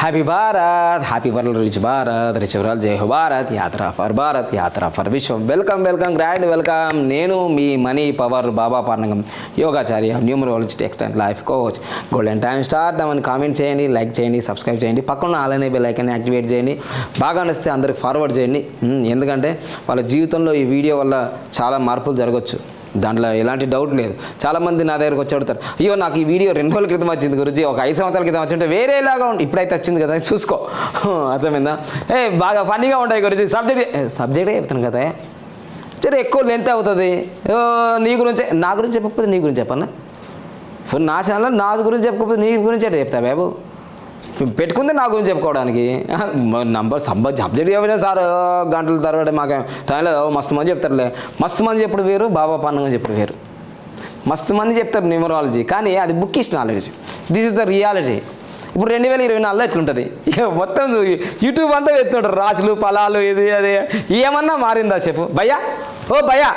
Happy Bharat, happy world, rich world, జై హో భారత్, యాత్ర ఫర్ భారత్, యాత్ర ఫర్ విశ్వం. Welcome welcome, grand welcome. నేను మీ మనీ పవర్ బాబా పార్నంగం, యోగాచార్య, numerology, text and life coach. Golden time start అవ్వని కామెంట్ చేయండి, లైక్ చేయండి, సబ్స్క్రైబ్ చేయండి, పక్కన ఆల్ అనే బెల్ ఐకాన్ని యాక్టివేట్ చేయండి. బాగా నచ్చితే అందరికి ఫార్వర్డ్ చేయండి. ఎందుకంటే వాళ్ళ జీవితంలో ఈ వీడియో వల్ల చాలా మార్పులు జరగవచ్చు, దాంట్లో ఎలాంటి డౌట్ లేదు. చాలామంది నా దగ్గరకు వచ్చి అడుగుతారు, అయ్యో నాకు ఈ వీడియో 2 రోజుల క్రితం వచ్చింది గురించి, ఒక 5 సంవత్సరాల క్రితం వచ్చి ఉంటే వేరేలాగా ఉంది, ఇప్పుడైతే వచ్చింది కదా చూసుకో. అర్థమైందా? బాగా ఫన్నీగా ఉంటాయి గురించి. సబ్జెక్టే చెప్తాను కదా, సరే ఎక్కువ లెంత్ అవుతుంది. నీ గురించి నా గురించి చెప్పకపోతే నీ గురించి చెప్పన్నా? నా ఛానల్లో నా గురించి చెప్పకపోతే నీ గురించి అంటే చెప్తా బాబు. పెట్టుకుందే నా గురించి చెప్పుకోవడానికి. సబ్జెక్ట్ చెప్పినా సార్ గంటల తర్వాత మాకు టైంలో మస్తు మంది చెప్తారులే. మస్తు మంది చెప్పుడు వేరు, బాబా పార్నంగం చెప్పుడు వేరు. మస్తు మంది చెప్తారు న్యూమరాలజీ, కానీ అది bookish knowledge. This is the reality. ఇప్పుడు 2024లో ఎట్లుంటుంది, ఇక మొత్తం యూట్యూబ్ అంతా ఎత్తుంటారు, రాసులు ఫలాలు ఇది అది. ఏమన్నా మారిందా చెప్పు భయ్యా? ఓ భయ్యా,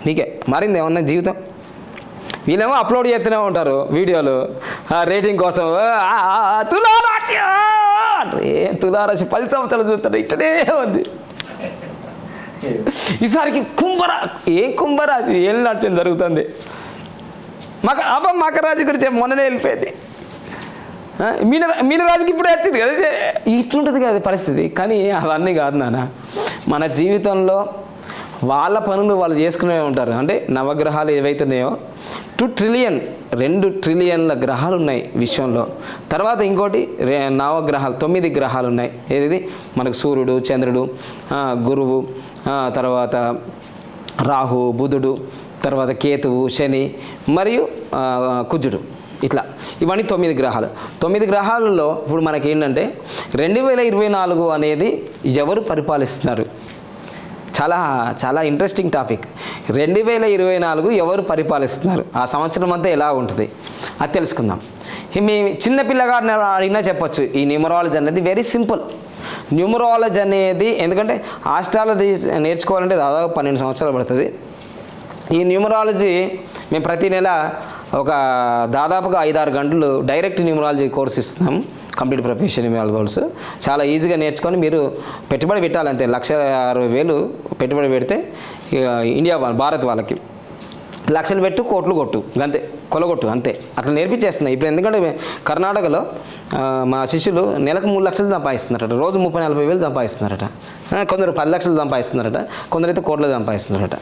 నీకే మారింది ఏమన్నా జీవితం? వీళ్ళేమో అప్లోడ్ చేస్తూనే ఉంటారు వీడియోలు రేటింగ్ కోసం. తులారాశి అంటే తులారాశి 10 సంవత్సరాలు చూస్తారు, ఇట్టనే ఉంది. ఈసారికి ఏం కుంభరాశి ఏం నాట్యం జరుగుతుంది. మకరాశి గురించి మొన్ననే వెళ్ళిపోయింది. మీనరాశికి ఇప్పుడే వచ్చింది కదా, ఇట్లుంటుంది కదా పరిస్థితి. కానీ అవన్నీ కాదు నాన్న, మన జీవితంలో వాళ్ళ పనులు వాళ్ళు చేసుకునే ఉంటారు. అంటే నవగ్రహాలు ఏవైతున్నాయో 2 ట్రిలియన్ల గ్రహాలు ఉన్నాయి విశ్వంలో. తర్వాత ఇంకోటి నవగ్రహాలు 9 గ్రహాలు ఉన్నాయి. ఏది మనకు సూర్యుడు, చంద్రుడు, గురువు, తర్వాత రాహు, బుధుడు, తర్వాత కేతువు, శని మరియు కుజుడు. ఇట్లా ఇవన్నీ 9 గ్రహాలు. 9 గ్రహాలలో ఇప్పుడు మనకి ఏంటంటే 2024 అనేది ఎవరు పరిపాలిస్తున్నారు? చాలా చాలా ఇంట్రెస్టింగ్ టాపిక్. 2024 ఎవరు పరిపాలిస్తున్నారు, ఆ సంవత్సరం అంతా ఎలా ఉంటుంది అది తెలుసుకుందాం. మీ చిన్నపిల్లగారిని అడిగినా చెప్పొచ్చు. ఈ న్యూమరాలజీ అనేది వెరీ సింపుల్. న్యూమరాలజీ అనేది ఎందుకంటే ఆస్ట్రాలజీ నేర్చుకోవాలంటే దాదాపు 12 సంవత్సరాలు పడుతుంది. ఈ న్యూమరాలజీ మేము ప్రతి నెల ఒక దాదాపుగా 5-6 గంటలు డైరెక్ట్ న్యూమరాలజీ కోర్స్ ఇస్తున్నాం. కంప్లీట్ ప్రొఫెషన్ న్యూమరాలజీ కోర్సు చాలా ఈజీగా నేర్చుకొని మీరు పెట్టుబడి పెట్టాలంతే. 1,60,000 పెట్టుబడి పెడితే ఇండియా భారత్ వాళ్ళకి లక్షలు పెట్టు, కోట్లు కొట్టు, అంతే, కొలగొట్టు, అంతే. అట్లా నేర్పించేస్తున్నాయి ఇప్పుడు. ఎందుకంటే కర్ణాటకలో మా శిష్యులు నెలకు 3 లక్షలు సంపాదిస్తున్నారట, రోజు 30-40 వేలు సంపాదిస్తున్నారట. కొందరు 10 లక్షలు సంపాదిస్తున్నారట, కొందరైతే కోట్లు సంపాదిస్తున్నారట.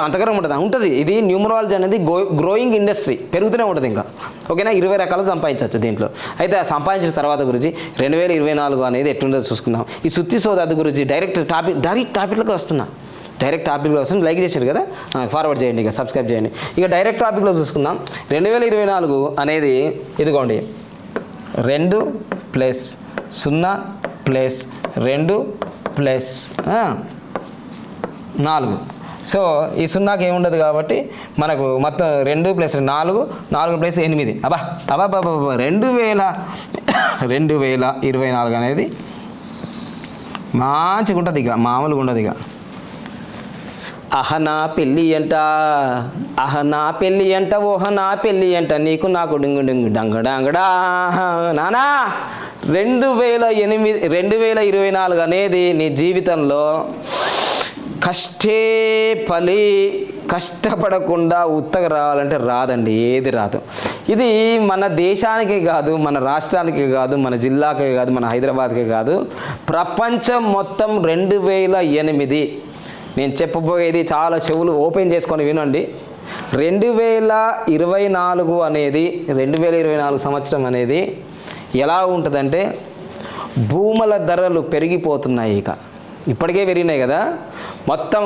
అంతకరం ఉంటుంది. ఇది న్యూమరాలజీ అనేది గ్రోయింగ్ ఇండస్ట్రీ, పెరుగుతూనే ఉంటుంది ఇంకా. ఓకేనా? 20 రకాలు సంపాదించవచ్చు దీంట్లో. అయితే ఆ సంపాదించిన తర్వాత గురించి 2024 అనేది ఎట్లుందో చూసుకుందాం. ఈ సుత్తి సోదాది గురించి డైరెక్ట్ టాపిక్లోకి వస్తున్నా. డైరెక్ట్ టాపిక్లో వస్తుంది. లైక్ చేశారు కదా, ఫార్వర్డ్ చేయండి, ఇక సబ్స్క్రైబ్ చేయండి. ఇక డైరెక్ట్ టాపిక్లో చూసుకుందాం. 2024 అనేది ఇదిగోండి, 2 + 0 + 2 + 4. సో ఈ 0కి ఏముండదు కాబట్టి మనకు మొత్తం 2 + 4, 4 + 8. అబ్బా 2024 అనేది మంచిగా ఉంటుంది, ఇక మామూలుగా ఉండదు. ఇక అహనా పెళ్ళి అంట, ఓహనా పెళ్ళి అంట, నీకు నాకు డింగు డింగు డంగడా. నానా 2024 అనేది నీ జీవితంలో కష్టపడకుండా ఉత్తగా రావాలంటే రాదండి, ఏది రాదు. ఇది మన దేశానికే కాదు, మన రాష్ట్రానికే కాదు, మన జిల్లాకే కాదు, మన హైదరాబాద్కే కాదు, ప్రపంచం మొత్తం 2008. నేను చెప్పబోయేది చాలా చెవులు ఓపెన్ చేసుకొని వినండి. 2024 అనేది 2024 సంవత్సరం అనేది ఎలా ఉంటుందంటే, భూముల ధరలు పెరిగిపోతున్నాయి. ఇప్పటికే పెరిగినాయి కదా మొత్తం.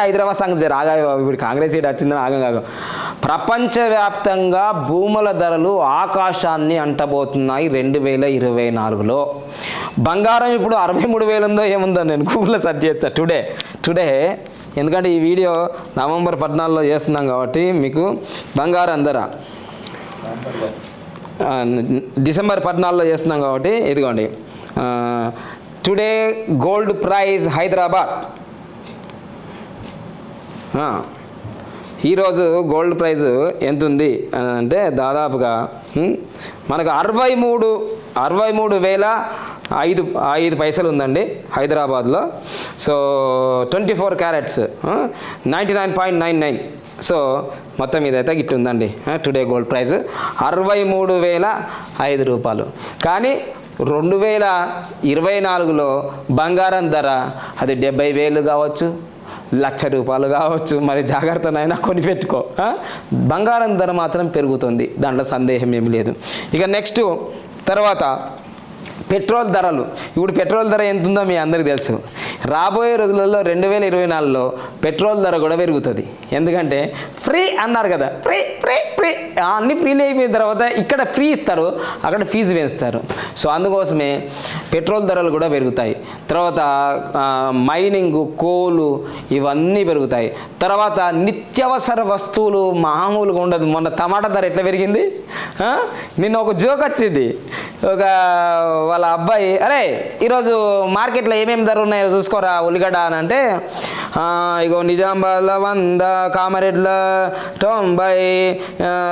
హైదరాబాద్ సంగతి ఆగా, ఇప్పుడు కాంగ్రెస్ సీట్ వచ్చిందని ఆగం. ప్రపంచవ్యాప్తంగా భూముల ధరలు ఆకాశాన్ని అంటబోతున్నాయి 2024లో. బంగారం ఇప్పుడు 63,000 ఉందో ఏముందో నేను గూగుల్లో సెర్చ్ చేస్తా టుడే. ఎందుకంటే ఈ వీడియో నవంబర్ 14లో చేస్తున్నాం కాబట్టి మీకు బంగారం ధర డిసెంబర్ 14లో చేస్తున్నాం కాబట్టి ఇదిగోండి. టుడే గోల్డ్ ప్రైస్ హైదరాబాద్ ఈరోజు గోల్డ్ ప్రైస్ ఎంత ఉంది అని అంటే దాదాపుగా మనకు 63,005 పైసలు ఉందండి హైదరాబాద్లో. So 24 carrots 99.99. సో మొత్తం ఇదైతే గిట్టు ఉందండి టుడే గోల్డ్ ప్రైస్ 63,005 రూపాయలు. కానీ 2024లో బంగారం ధర అది 70,000 కావచ్చు, ₹1,00,000 కావచ్చు. మరి జాగ్రత్తనైనా కొనిపెట్టుకో. బంగారం ధర మాత్రం పెరుగుతుంది, దాంట్లో సందేహం ఏమి లేదు. ఇక నెక్స్ట్ తర్వాత పెట్రోల్ ధరలు. ఇప్పుడు పెట్రోల్ ధర ఎంత ఉందో మీ అందరికీ తెలుసు. రాబోయే రోజులలో 2024లో పెట్రోల్ ధర కూడా పెరుగుతుంది. ఎందుకంటే ఫ్రీ అన్నారు కదా, ఫ్రీ ఫ్రీ ఫ్రీ అన్ని ఫ్రీలు అయిపోయిన తర్వాత ఇక్కడ ఫ్రీ ఇస్తారు, అక్కడ ఫీజు వేస్తారు. సో అందుకోసమే పెట్రోల్ ధరలు కూడా పెరుగుతాయి. తర్వాత మైనింగ్, కోలు ఇవన్నీ పెరుగుతాయి. తర్వాత నిత్యావసర వస్తువులు మామూలుగా ఉండదు. మొన్న టమాటా ధర ఎట్లా పెరిగింది, నిన్న ఒక జోక్ వచ్చింది. ఒక వాళ్ళ అబ్బాయి, అరే ఈరోజు మార్కెట్లో ఏమేమి ధర ఉన్నాయో చూసుకోరా ఉల్లిగడ్డ అని అంటే, ఇగో నిజామాబాద్లో 100, కామారెడ్డిలో 90,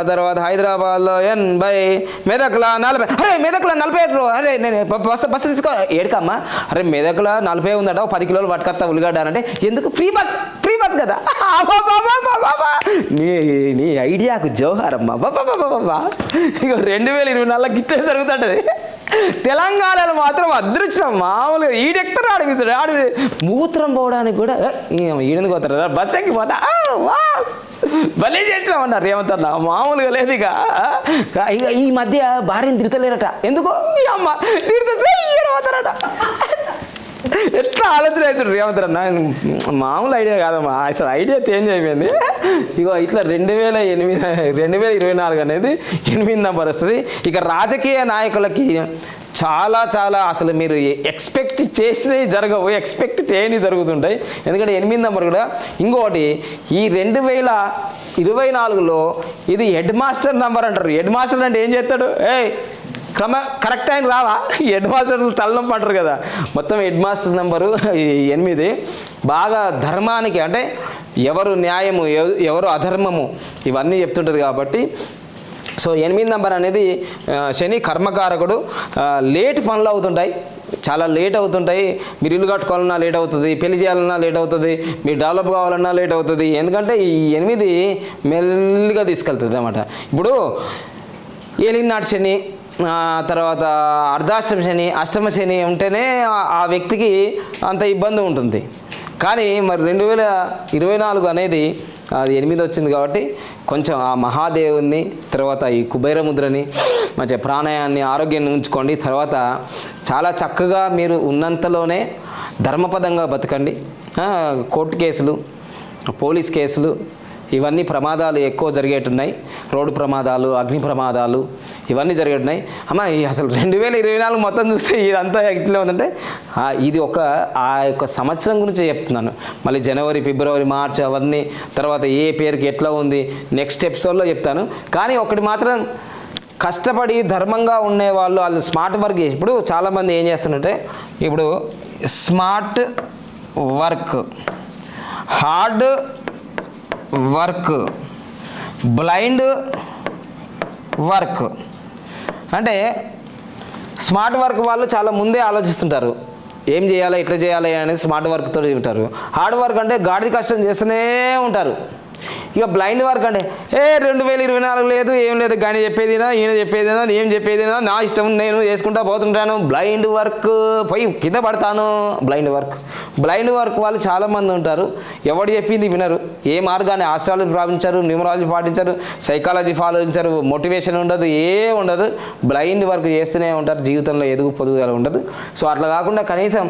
తర్వాత హైదరాబాద్లో 80, మెదక్లో 40. అరే మెదక్లో 40. అరే నేను బస్తా తీసుకో ఏడుకమ్మా. అరే మెదక్లో 40 ఉందట, 10 కిలోలు పట్టుకొస్తా ఉల్లిగడ్డ అంటే, ఎందుకు ఫ్రీ బస్ కదా. నీ ఐడియాకు జోహారమ్మా బాబా. ఇక 2024 గిట్టే జరుగుతుంటది. తెలంగాణలో మాత్రం అదృష్టం మామూలుగా ఈడెక్తారు, ఆడిపిస్తాడు. ఆడి మూత్రం పోవడానికి కూడా ఈడెందుకు పోతారు, బస్ ఎక్కి పోతా భలే చేసినామన్నారు. ఏమంటారు మామూలుగా లేదు. ఇక ఈ మధ్య భార్యను తిడతలేరట. ఎందుకో ఈ అమ్మ తిడితే పోతారట. ఎట్లా ఆలోచన అవుతుంది ఏమంటారన్నా, మామూలు ఐడియా కాదమ్మా, అసలు ఐడియా చేంజ్ అయిపోయింది. ఇగో ఇట్లా 2024 అనేది 8 నెంబర్ వస్తుంది. ఇక రాజకీయ నాయకులకి చాలా అసలు మీరు ఎక్స్పెక్ట్ చేసినవి జరగవు, ఎక్స్పెక్ట్ చేయని జరుగుతుంటాయి. ఎందుకంటే 8 నెంబర్ కూడా. ఇంకోటి ఈ 2024లో ఇది హెడ్ మాస్టర్ నెంబర్ అంటారు. హెడ్ మాస్టర్ అంటే ఏం చేస్తాడు, కరెక్ట్ టైం రావా, హెడ్ మాస్టర్ తలనొప్పి అంటారు కదా. మొత్తం హెడ్ మాస్టర్ నెంబరు 8. బాగా ధర్మానికి అంటే ఎవరు న్యాయము ఎవరు అధర్మము ఇవన్నీ చెప్తుంటుంది కాబట్టి. సో 8 నెంబర్ అనేది శని కర్మకారకుడు. లేట్ పనులు అవుతుంటాయి, చాలా లేట్ అవుతుంటాయి. మీరు ఇల్లు కట్టుకోవాలన్నా లేట్ అవుతుంది, పెళ్లి చేయాలన్నా లేట్ అవుతుంది, మీరు డెవలప్ కావాలన్నా లేట్ అవుతుంది. ఎందుకంటే ఈ 8 మెల్లిగా తీసుకెళ్తుంది అన్నమాట. ఇప్పుడు ఏలినాటి శని, తర్వాత అర్ధాష్టమ శని, అష్టమ శని ఉంటేనే ఆ వ్యక్తికి అంత ఇబ్బంది ఉంటుంది. కానీ మరి 2024 అనేది అది 8 వచ్చింది కాబట్టి కొంచెం ఆ మహాదేవుని, తర్వాత ఈ కుబేర ముద్రని, మంచిగా ప్రాణాయాన్ని, ఆరోగ్యాన్ని ఉంచుకోండి. తర్వాత చాలా చక్కగా మీరు ఉన్నంతలోనే ధర్మపదంగా బతకండి. కోర్టు కేసులు, పోలీస్ కేసులు ఇవన్నీ ప్రమాదాలు ఎక్కువ జరిగేటున్నాయి. రోడ్డు ప్రమాదాలు, అగ్ని ప్రమాదాలు ఇవన్నీ జరిగేటున్నాయి. అమ్మ అసలు 2024 మొత్తం చూస్తే ఇదంతా ఎట్లా ఉందంటే ఇది ఆ యొక్క సంవత్సరం గురించి చెప్తున్నాను. మళ్ళీ జనవరి, ఫిబ్రవరి, మార్చ్ అవన్నీ తర్వాత ఏ పేరుకి ఎట్లా ఉంది నెక్స్ట్ ఎపిసోడ్లో చెప్తాను. కానీ ఒకటి మాత్రం, కష్టపడి ధర్మంగా ఉండేవాళ్ళు వాళ్ళు స్మార్ట్ వర్క్ చేసి, ఇప్పుడు చాలామంది ఏం చేస్తున్నారంటే, ఇప్పుడు smart work, hard work, blind work. అంటే స్మార్ట్ వర్క్ వాళ్ళు చాలా ముందే ఆలోచిస్తుంటారు, ఏం చేయాలి, ఎట్లా చేయాలి అనేది స్మార్ట్ వర్క్తో ఉంటారు. హార్డ్ వర్క్ అంటే గాడిద కష్టం చేస్తూనే ఉంటారు. ఇక బ్లైండ్ వర్క్ అంటే 2024 లేదు, ఏం లేదు, కానీ చెప్పేదినా, ఈయన చెప్పేదినా, ఏం చెప్పేదినా, నా ఇష్టం, నేను చేసుకుంటా పోతుంటాను. బ్లైండ్ వర్క్ పోయి కింద పడతాను. బ్లైండ్ వర్క్ వాళ్ళు చాలామంది ఉంటారు. ఎవడు చెప్పింది వినరు, ఏ మార్గాన్ని ఆస్ట్రాలజీ పాటించారు, న్యూమరాలజీ పాటించారు, సైకాలజీ పాటించారు, మోటివేషన్ ఉండదు, ఉండదు. బ్లైండ్ వర్క్ చేస్తూనే ఉంటారు, జీవితంలో పొదుగుదల ఉండదు. సో అట్లా కాకుండా కనీసం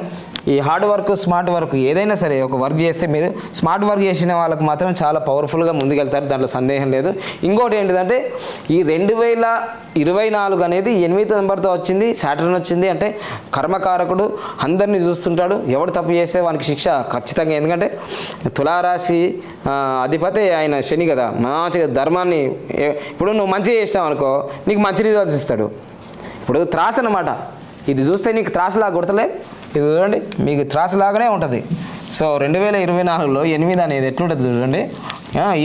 ఈ హార్డ్ వర్క్, స్మార్ట్ వర్క్ ఏదైనా సరే ఒక వర్క్ చేస్తే, మీరు స్మార్ట్ వర్క్ చేసిన వాళ్ళకి మాత్రం చాలా పవర్ఫుల్గా ముందుకెళ్తారు, దాంట్లో సందేహం లేదు. ఇంకోటి ఏంటిదంటే, ఈ 2024 అనేది 8 నెంబర్తో వచ్చింది, సాటర్న్ వచ్చింది. అంటే కర్మకారకుడు అందరినీ చూస్తుంటాడు, ఎవడు తప్పు చేస్తే వానికి శిక్ష ఖచ్చితంగా. ఎందుకంటే తులారాశి అధిపతి ఆయన శని కదా, మంచిగా ధర్మాన్ని, ఇప్పుడు నువ్వు మంచిగా చేస్తావు అనుకో నీకు మంచి రిజల్ట్స్ ఇస్తాడు. ఇప్పుడు త్రాసు అనమాట, ఇది చూస్తే నీకు త్రాసులాగా కొడతలే, ఇది చూడండి మీకు త్రాసులాగానే ఉంటుంది. సో 2024లో 8 అనేది ఎట్లుంటుంది చూడండి,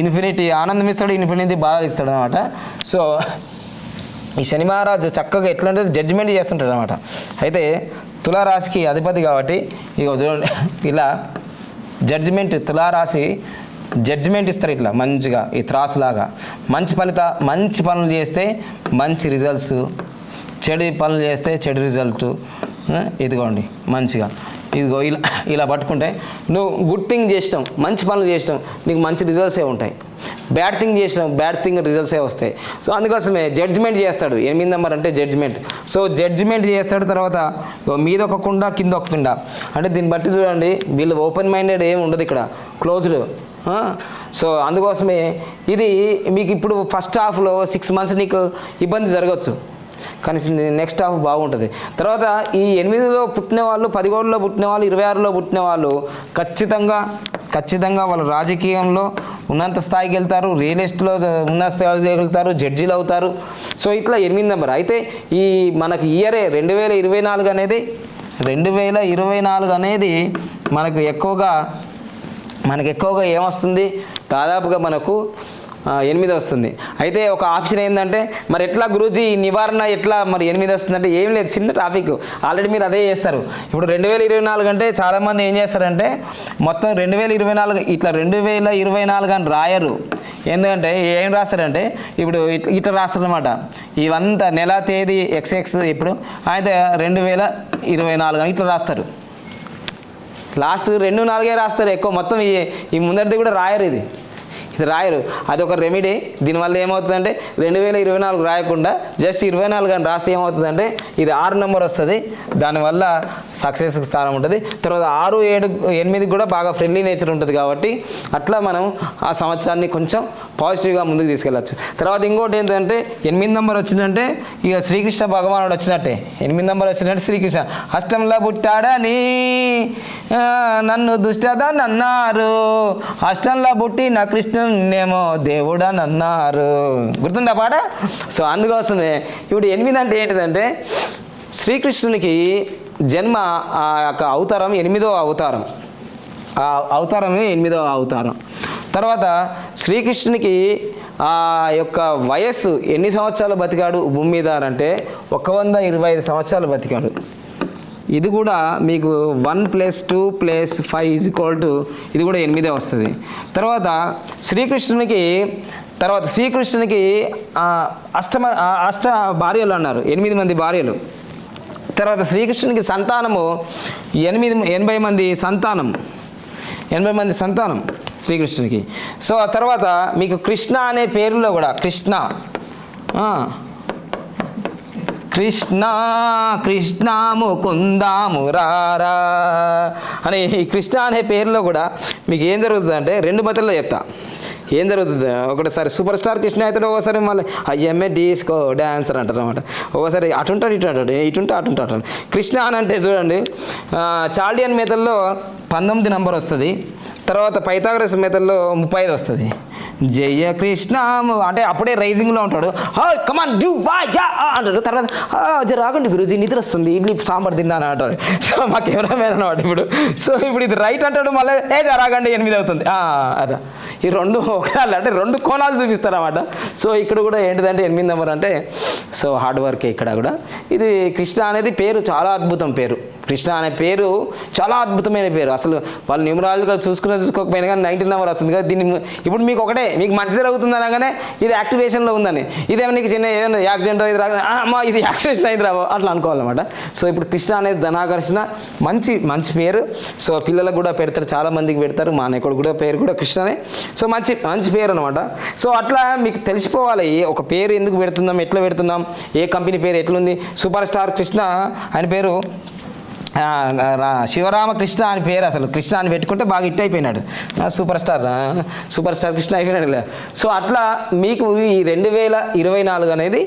ఇన్ఫినిటీ ఆనందం ఇస్తాడు, ఇన్ఫినిటీ బాధలు ఇస్తాడు అనమాట. సో ఈ శని మహారాజు చక్కగా ఎట్లా అంటే జడ్జిమెంట్ చేస్తుంటాడు అనమాట. అయితే తులారాశికి అధిపతి కాబట్టి ఇక చూడండి ఇలా జడ్జిమెంట్, తులారాశి జడ్జిమెంట్ ఇస్తారు ఇట్లా మంచిగా ఈ త్రాసులాగా. మంచి పనులు చేస్తే మంచి రిజల్ట్స్, చెడు పనులు చేస్తే చెడు రిజల్ట్. ఇదిగోండి మంచిగా ఇదిగో ఇలా పట్టుకుంటే నువ్వు గుడ్ థింగ్ చేసినావు, మంచి పనులు చేసినావు, నీకు మంచి రిజల్ట్సే ఉంటాయి. బ్యాడ్ థింగ్ చేసినావు, బ్యాడ్ థింగ్ రిజల్ట్సే వస్తాయి. సో అందుకోసమే జడ్జిమెంట్ చేస్తాడు. 8 నెంబర్ అంటే జడ్జిమెంట్. సో జడ్జిమెంట్ చేస్తాడు. తర్వాత మీద ఒక కుండ కింద ఒక కుండ అంటే దీన్ని బట్టి చూడండి వీళ్ళు ఓపెన్ మైండెడ్ ఏమి ఉండదు ఇక్కడ, క్లోజ్డ్. సో అందుకోసమే ఇది మీకు ఇప్పుడు ఫస్ట్ హాఫ్లో 6 మంత్స్ నీకు ఇబ్బంది జరగచ్చు, కానీ నెక్స్ట్ హాఫ్ బాగుంటుంది. తర్వాత ఈ 8లో పుట్టిన వాళ్ళు, 11లో పుట్టిన వాళ్ళు, 26లో పుట్టిన వాళ్ళు ఖచ్చితంగా వాళ్ళు రాజకీయంలో ఉన్నంత స్థాయికి వెళ్తారు, రియల్ ఎస్టేట్లో ఉన్న స్థాయికి వెళ్తారు, జడ్జీలు అవుతారు. సో ఇట్లా 8 నెంబర్. అయితే ఈ మనకి ఇయరే 2024 అనేది 2024 అనేది మనకు ఎక్కువగా ఏమొస్తుంది, దాదాపుగా మనకు 8 వస్తుంది. అయితే ఒక ఆప్షన్ ఏంటంటే మరి ఎట్లా గురూజీ నివారణ ఎట్లా మరి 8 వస్తుందంటే ఏం లేదు, చిన్న టాపిక్. ఆల్రెడీ మీరు అదే చేస్తారు. ఇప్పుడు 2024 అంటే చాలామంది ఏం చేస్తారంటే మొత్తం 2024 ఇట్లా 2024 అని రాయరు. ఎందుకంటే ఏం రాస్తారంటే ఇప్పుడు ఇట్లా రాస్తారనమాట. ఇవంతా నెల తేదీ XX ఇప్పుడు అయితే 2024 అని ఇట్లా రాస్తారు. లాస్ట్ 2-4 రాస్తారు ఎక్కువ, మొత్తం ఈ ముందరిది కూడా రాయరు. ఇది రాయరు. అదొక రెమెడీ. దీనివల్ల ఏమవుతుందంటే 2024 రాయకుండా జస్ట్ 24 అని రాస్తే ఏమవుతుందంటే ఇది 6 నెంబర్ వస్తుంది. దానివల్ల సక్సెస్కి స్థానం ఉంటుంది. తర్వాత 6, 7, 8 కూడా బాగా ఫ్రెండ్లీ నేచర్ ఉంటుంది కాబట్టి అట్లా మనం ఆ సంవత్సరాన్ని కొంచెం పాజిటివ్గా ముందుకు తీసుకెళ్ళచ్చు. తర్వాత ఇంకోటి ఏంటంటే 8 నెంబర్ వచ్చిందంటే ఇక శ్రీకృష్ణ భగవానుడు వచ్చినట్టే. 8 నెంబర్ వచ్చినట్టు శ్రీకృష్ణ అష్టంలో పుట్టాడని నన్ను దుష్టదాన్ని అన్నారు, అష్టంలో పుట్టి నా కృష్ణునేమో దేవుడని అన్నారు. గుర్తుందా పాట? సో అందుకోసమే ఇప్పుడు 8 అంటే ఏంటిదంటే శ్రీకృష్ణునికి జన్మ ఆ యొక్క అవతారం 8వ అవతారం. ఆ అవతారమే 8వ అవతారం. తర్వాత శ్రీకృష్ణునికి ఆ యొక్క వయస్సు ఎన్ని సంవత్సరాలు బతికాడు భూమి మీద అంటే 125 సంవత్సరాలు బతికాడు. ఇది కూడా మీకు 1 + 2 + 5 = ఇది కూడా 8 వస్తుంది. తర్వాత శ్రీకృష్ణునికి అష్ట భార్యలు అన్నారు, 8 మంది భార్యలు. తర్వాత శ్రీకృష్ణునికి సంతానము 80 మంది సంతానం, 80 మంది సంతానం శ్రీకృష్ణునికి. సో ఆ తర్వాత మీకు కృష్ణ అనే పేరులో కూడా కృష్ణ కృష్ణ ముకుంద మురారా అని ఈ కృష్ణ అనే పేరులో కూడా మీకు ఏం జరుగుతుంది అంటే 2 మతల్లో చెప్తా ఏం జరుగుతుంది. ఒకటిసారి సూపర్ స్టార్ కృష్ణ అవుతాడు, ఒకసారి మళ్ళీ ఐఎంఏ డిస్కో డ్యాన్సర్ అంటారు అనమాట. ఒకసారి అటుంటాడు ఇటుంటే అటుంటాడు. కృష్ణ అని అంటే చూడండి చాల్డియన్ మెథడ్లో 19 నెంబర్ వస్తుంది. తర్వాత పైథాగరస్ మెథడ్లో 35 వస్తుంది. జయ కృష్ణ అంటే అప్పుడే రైజింగ్లో ఉంటాడు. కమాన్ డూ వా యా అంటాడు. తర్వాత జర రాగండి గురూజీ నిద్ర వస్తుంది, ఇడ్లీ సాంబార్ తిన్నాను అంటాడు. సో మా కెమెరామెన్ అనమాట ఇప్పుడు. సో ఇప్పుడు ఇది రైట్ అంటాడు, మళ్ళీ జర రాగండి 8 అవుతుంది. అదా ఈ 2 ఒకళ్ళు అంటే 2 కోణాలు చూపిస్తారు అన్నమాట. సో ఇక్కడ కూడా ఏంటిదంటే 8 నెంబర్ అంటే సో హార్డ్ వర్కే ఇక్కడ కూడా. ఇది కృష్ణ అనేది పేరు చాలా అద్భుతం పేరు. కృష్ణ అనే పేరు చాలా అద్భుతమైన పేరు. అసలు వాళ్ళు న్యూమరాలజీగా చూసుకోకపోయినా కానీ 19 నెంబర్ వస్తుంది కదా. దీన్ని ఇప్పుడు మీకు ఒకటే మీకు మంచి జరుగుతుంది అనగానే ఇది యాక్టివేషన్లో ఉందని, ఇదేమో నీకు చిన్న ఏదైనా యాక్సిడెంట్ ఇది రాగా అమ్మా ఇది యాక్టివేషన్ అయింది రాబో అట్లా అనుకోవాలన్నమాట. సో ఇప్పుడు కృష్ణ అనేది ధనాకర్షణ మంచి పేరు. సో పిల్లలకు కూడా పెడతారు, చాలామందికి పెడతారు. మా నాయకుడు కూడా పేరు కూడా కృష్ణనే. సో మంచి పేరు అనమాట. సో అట్లా మీకు తెలిసిపోవాలి ఒక పేరు ఎందుకు పెడుతున్నాం, ఎట్లా పెడుతున్నాం, ఏ కంపెనీ పేరు ఎట్లుంది. సూపర్ స్టార్ కృష్ణ ఆయన పేరు శివరామకృష్ణ అని పేరు. అసలు కృష్ణ అని పెట్టుకుంటే బాగా హిట్ అయిపోయినాడు. సూపర్ స్టార్ కృష్ణ అయిపోయినాడు. సో అట్లా మీకు ఈ 2024 అనేది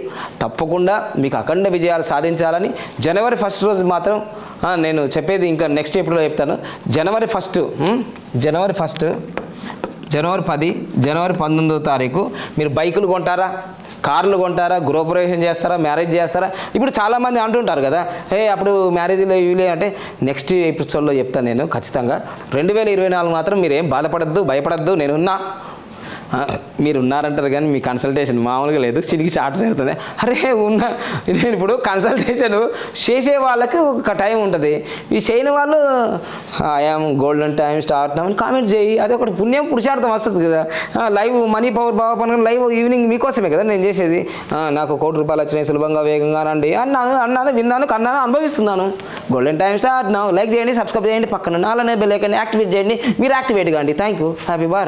తప్పకుండా మీకు అఖండ విజయాలు సాధించాలని జనవరి 1 రోజు మాత్రం నేను చెప్పేది ఇంకా నెక్స్ట్ ఎప్పుడో చెప్తాను. జనవరి 1 జనవరి 10 జనవరి 19వ తారీఖు మీరు బైకులు కొంటారా, కార్లు కొంటారా, గృహప్రవేశం చేస్తారా, మ్యారేజ్ చేస్తారా. ఇప్పుడు చాలామంది అంటుంటారు కదా అప్పుడు మ్యారేజ్లో ఇవిలే అంటే నెక్స్ట్ ఎపిసోడ్లో చెప్తాను నేను ఖచ్చితంగా. 2024 మాత్రం మీరు ఏం బాధపడద్దు, భయపడద్దు, నేనున్నా. మీరు ఉన్నారంటారు కానీ మీ కన్సల్టేషన్ మామూలుగా లేదు, చినికి చాటర్ అవుతుంది. అరే నేను ఇప్పుడు కన్సల్టేషన్ చేసే వాళ్ళకి ఒక టైం ఉంటుంది, ఈ చేయని వాళ్ళు ఐఎమ్ గోల్డెన్ టైం స్టార్ట్ అని కామెంట్ చేయి, అది ఒకటి పుణ్యం పురుషార్థం వస్తుంది కదా. లైవ్ మనీ పవర్ బాబా పనులు లైవ్ ఈవినింగ్ మీకోసమే కదా నేను చేసేది. నాకు ₹1,00,00,000 వచ్చినాయి సులభంగా వేగంగా రండి అన్నాను విన్నాను కన్నాను అనుభవిస్తున్నాను. గోల్డెన్ టైం స్టార్ట్ లైక్ చేయండి, సబ్స్క్రైబ్ చేయండి, పక్కన అలానే బెల్ ఐకాన్ యాక్టివేట్ చేయండి. మీరు యాక్టివేట్ కాండి. Thank you. హ్యాపీ భారత్.